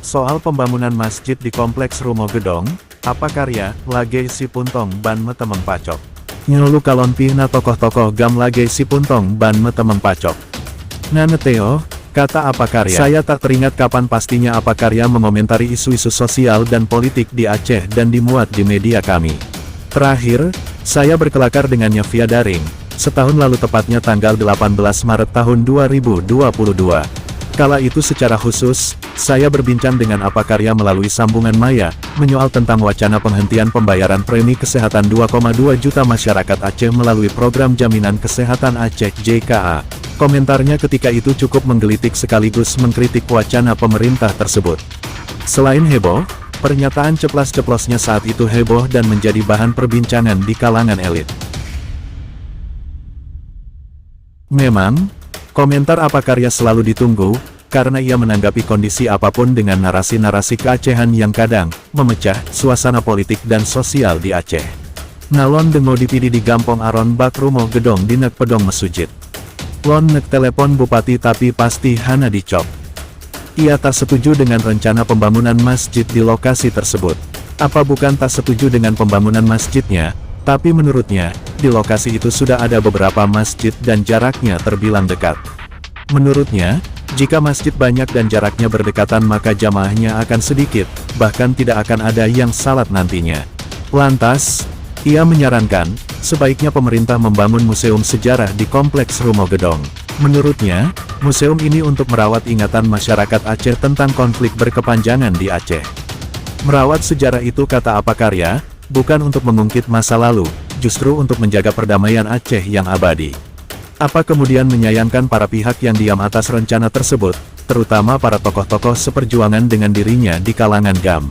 Soal pembangunan masjid di Kompleks Rumo Gedong, apa karya, lage si puntong ban metemeng pacok. Nyolu kalonpi na tokoh-tokoh gam lage si puntong ban metemeng pacok. Naneteo, kata apa karya. Saya tak teringat kapan pastinya apa karya mengomentari isu-isu sosial dan politik di Aceh dan dimuat di media kami. Terakhir, saya berkelakar dengannya via daring, setahun lalu tepatnya tanggal 18 Maret tahun 2022. Kala itu secara khusus, saya berbincang dengan apa karya melalui sambungan maya, menyoal tentang wacana penghentian pembayaran premi kesehatan 2,2 juta masyarakat Aceh melalui program Jaminan Kesehatan Aceh JKA. Komentarnya ketika itu cukup menggelitik sekaligus mengkritik wacana pemerintah tersebut. Selain heboh, pernyataan ceplas-ceplosnya saat itu heboh dan menjadi bahan perbincangan di kalangan elit. Memang, komentar apa karya selalu ditunggu, karena ia menanggapi kondisi apapun dengan narasi-narasi keacehan yang kadang memecah suasana politik dan sosial di Aceh. Nalon dengo dipidi di Gampong Aron Bak Rumo Gedong di Nek Pedong Mesujit. Lon nek telepon bupati tapi pasti hana dicop. Ia tak setuju dengan rencana pembangunan masjid di lokasi tersebut. Apa bukan tak setuju dengan pembangunan masjidnya, tapi menurutnya, di lokasi itu sudah ada beberapa masjid dan jaraknya terbilang dekat. Menurutnya, jika masjid banyak dan jaraknya berdekatan maka jamaahnya akan sedikit, bahkan tidak akan ada yang salat nantinya. Lantas, ia menyarankan, sebaiknya pemerintah membangun museum sejarah di Kompleks Rumo Gedong. Menurutnya, museum ini untuk merawat ingatan masyarakat Aceh tentang konflik berkepanjangan di Aceh. Merawat sejarah itu kata apa karya, bukan untuk mengungkit masa lalu, justru untuk menjaga perdamaian Aceh yang abadi. Apa kemudian menyayangkan para pihak yang diam atas rencana tersebut, terutama para tokoh-tokoh seperjuangan dengan dirinya di kalangan GAM.